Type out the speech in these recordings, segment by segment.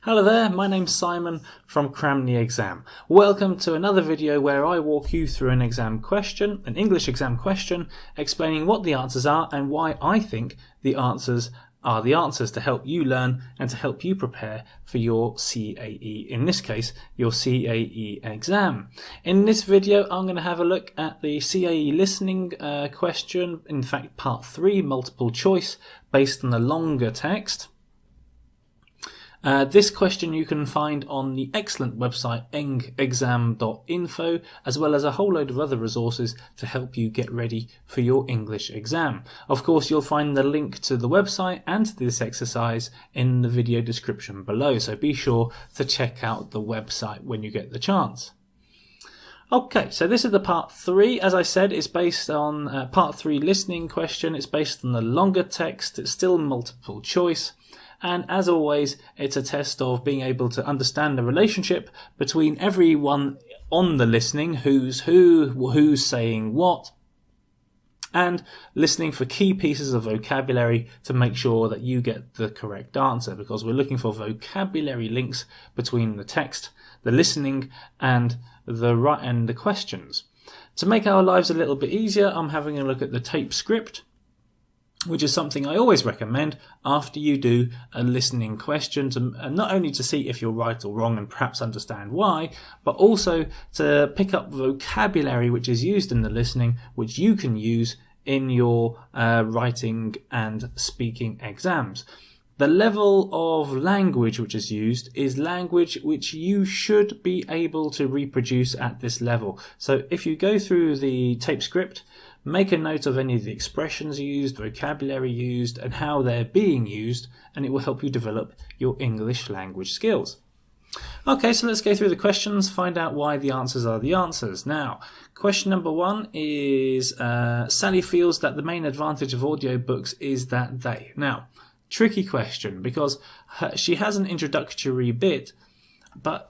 Hello there, my name's Simon from CramTheExam. Welcome to another video where I walk you through an exam question, an English exam question, explaining what the answers are and why I think the answers are the answers to help you learn and to help you prepare for your CAE, in this case, your CAE exam. In this video, I'm going to have a look at the CAE listening question, in fact, part 3, multiple choice, based on the longer text. This question you can find on the excellent website engexam.info, as well as a whole load of other resources to help you get ready for your English exam. Of course, you'll find the link to the website and to this exercise in the video description below, so be sure to check out the website when you get the chance. Okay, so this is the part 3. As I said, it's based on part 3 listening question. It's based on the longer text. It's still multiple choice. And as always, it's a test of being able to understand the relationship between everyone on the listening, who's who, who's saying what, and listening for key pieces of vocabulary to make sure that you get the correct answer, because we're looking for vocabulary links between the text, the listening, and the questions. To make our lives a little bit easier, I'm having a look at the tape script, which is something I always recommend after you do a listening question, not only to see if you're right or wrong and perhaps understand why, but also to pick up vocabulary which is used in the listening, which you can use in your writing and speaking exams. The level of language which is used is language which you should be able to reproduce at this level. So if you go through the tape script, make a note of any of the expressions used, vocabulary used, and how they're being used, and it will help you develop your English language skills. Okay, so let's go through the questions, find out why the answers are the answers. Now, question number 1 is Sally feels that the main advantage of audiobooks is that they. Now, tricky question, because she has an introductory bit, but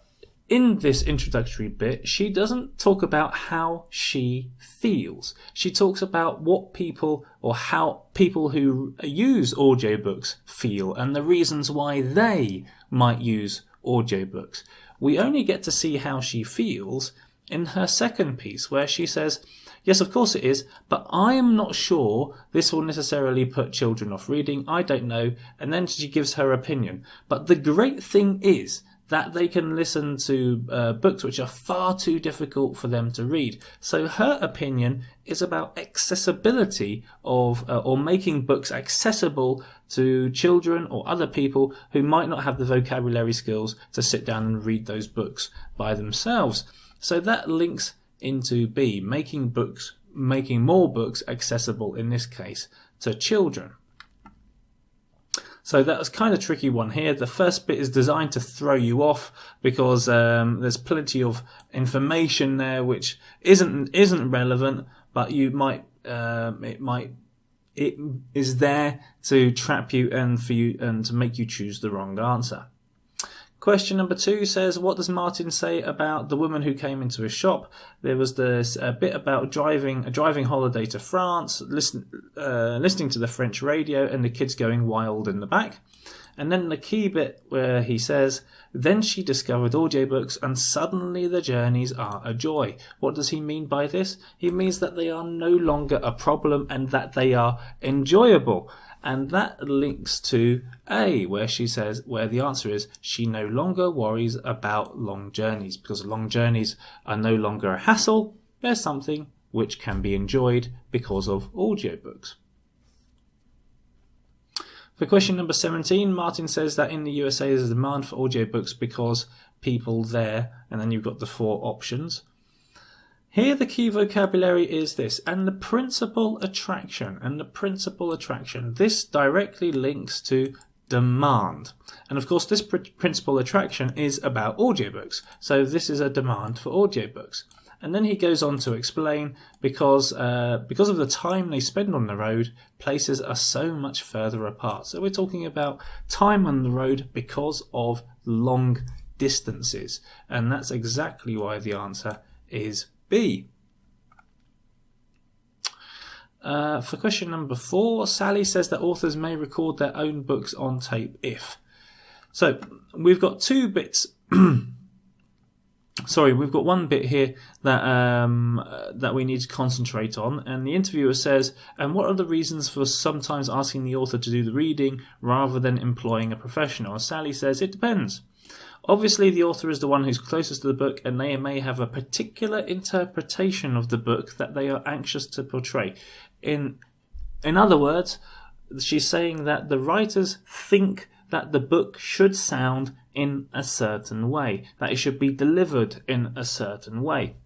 in this introductory bit, she doesn't talk about how she feels. She talks about what people, or how people who use audiobooks feel, and the reasons why they might use audiobooks. We only get to see how she feels in her second piece, where she says, yes, of course it is, but I am not sure this will necessarily put children off reading. I don't know. And then she gives her opinion. But the great thing is that they can listen to books which are far too difficult for them to read. So her opinion is about accessibility of, or making books accessible to children or other people who might not have the vocabulary skills to sit down and read those books by themselves. So that links into B, making more books accessible, in this case, to children. So that was kind of a tricky one here. The first bit is designed to throw you off because there's plenty of information there which isn't relevant, but it is there to trap you and to make you choose the wrong answer. Question number 2 says, what does Martin say about the woman who came into his shop? There was this bit about a driving holiday to France, listening to the French radio, and the kids going wild in the back. And then the key bit where he says, then she discovered audiobooks and suddenly the journeys are a joy. What does he mean by this? He means that they are no longer a problem and that they are enjoyable. And that links to A, where the answer is she no longer worries about long journeys, because long journeys are no longer a hassle. They're something which can be enjoyed because of audiobooks. For question number 17, Martin says that in the USA there's a demand for audiobooks because people there, and then you've got the 4 options. Here the key vocabulary is this, and the principal attraction. This directly links to demand. And of course this principal attraction is about audiobooks. So this is a demand for audiobooks. And then he goes on to explain because of the time they spend on the road, places are so much further apart. So we're talking about time on the road because of long distances. And that's exactly why the answer is B. For question number 4, Sally says that authors may record their own books on tape if. So we've got two bits. Sorry, we've got one bit here that we need to concentrate on, and the interviewer says, "And what are the reasons for sometimes asking the author to do the reading rather than employing a professional?" And Sally says, "It depends. Obviously, the author is the one who's closest to the book, and they may have a particular interpretation of the book that they are anxious to portray." In other words, she's saying that the writers think that the book should sound in a certain way, that it should be delivered in a certain way.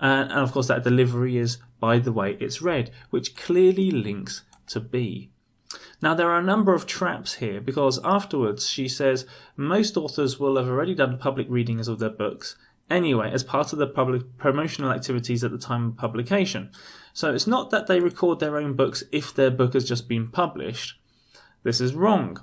And of course that delivery is by the way it's read, which clearly links to B. Now there are a number of traps here, because afterwards she says most authors will have already done public readings of their books anyway as part of the public promotional activities at the time of publication. So it's not that they record their own books if their book has just been published. This is wrong.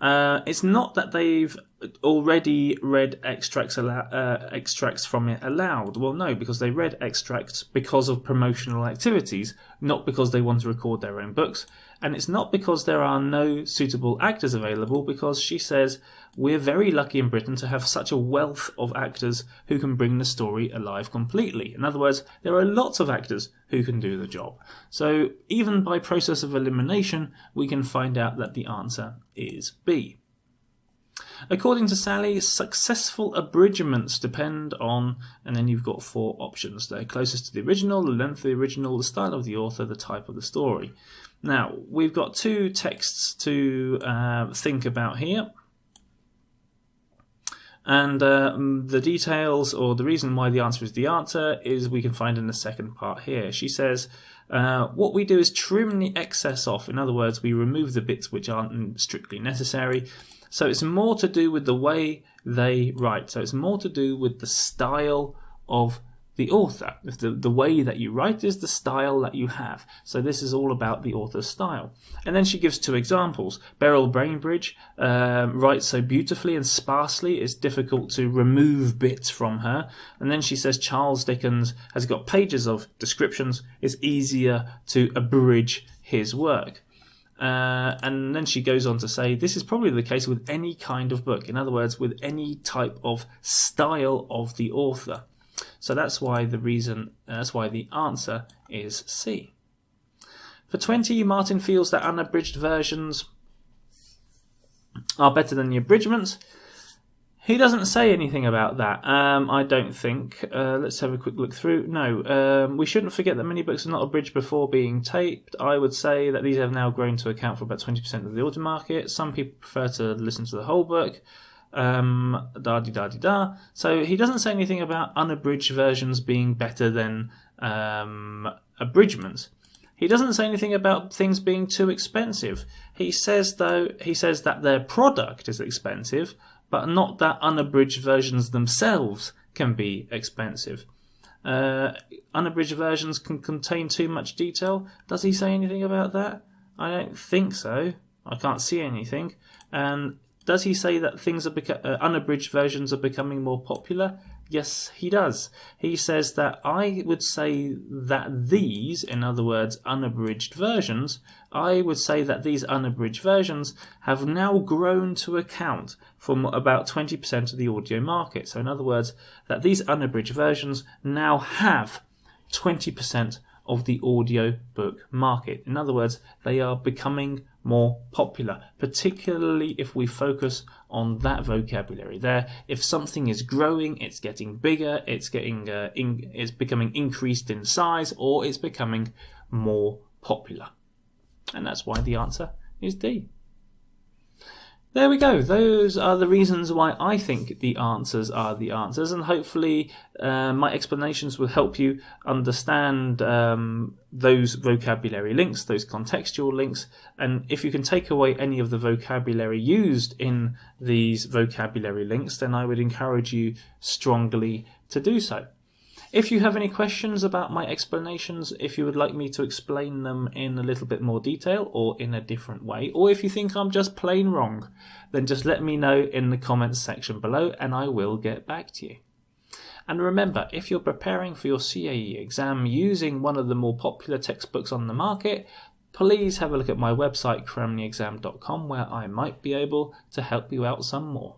It's not that they've already read extracts from it aloud. Well, no, because they read extracts because of promotional activities, not because they want to record their own books. And it's not because there are no suitable actors available, because she says we're very lucky in Britain to have such a wealth of actors who can bring the story alive completely. In other words, there are lots of actors who can do the job. So even by process of elimination, we can find out that the answer is B. According to Sally, successful abridgments depend on, and then you've got 4 options. They're closest to the original, the length of the original, the style of the author, the type of the story. Now, we've got 2 texts to think about here. And the details, or the reason why the answer is the answer, is we can find in the second part here. She says, what we do is trim the excess off. In other words, we remove the bits which aren't strictly necessary. So it's more to do with the way they write. So it's more to do with the style of the author. If the way that you write is the style that you have. So this is all about the author's style. And then she gives 2 examples. Beryl Bainbridge writes so beautifully and sparsely it's difficult to remove bits from her. And then she says Charles Dickens has got pages of descriptions. It's easier to abridge his work. And then she goes on to say this is probably the case with any kind of book. In other words, with any type of style of the author. So that's why the answer is C. For 20, Martin feels that unabridged versions are better than the abridgments. He doesn't say anything about that, I don't think. Let's have a quick look through. No, we shouldn't forget that many books are not abridged before being taped. I would say that these have now grown to account for about 20% of the audio market. Some people prefer to listen to the whole book. So he doesn't say anything about unabridged versions being better than abridgments. He doesn't say anything about things being too expensive. He says that their product is expensive, but not that unabridged versions themselves can be expensive. Unabridged versions can contain too much detail. Does he say anything about that? I don't think so. I can't see anything. And does he say that things unabridged versions are becoming more popular? Yes, he does. He says that I would say that these, in other words, unabridged versions, I would say that these unabridged versions have now grown to account for about 20% of the audio market. So in other words, that these unabridged versions now have 20% of the audio book market. In other words, they are becoming more popular, particularly if we focus on that vocabulary there. If something is growing, it's getting bigger, it's becoming increased in size, or it's becoming more popular. And that's why the answer is D. There we go. Those are the reasons why I think the answers are the answers, and hopefully my explanations will help you understand those vocabulary links, those contextual links, and if you can take away any of the vocabulary used in these vocabulary links, then I would encourage you strongly to do so. If you have any questions about my explanations, if you would like me to explain them in a little bit more detail or in a different way, or if you think I'm just plain wrong, then just let me know in the comments section below and I will get back to you. And remember, if you're preparing for your CAE exam using one of the more popular textbooks on the market, please have a look at my website CramTheExam.com, where I might be able to help you out some more.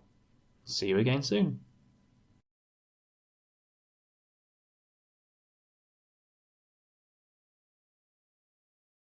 See you again soon.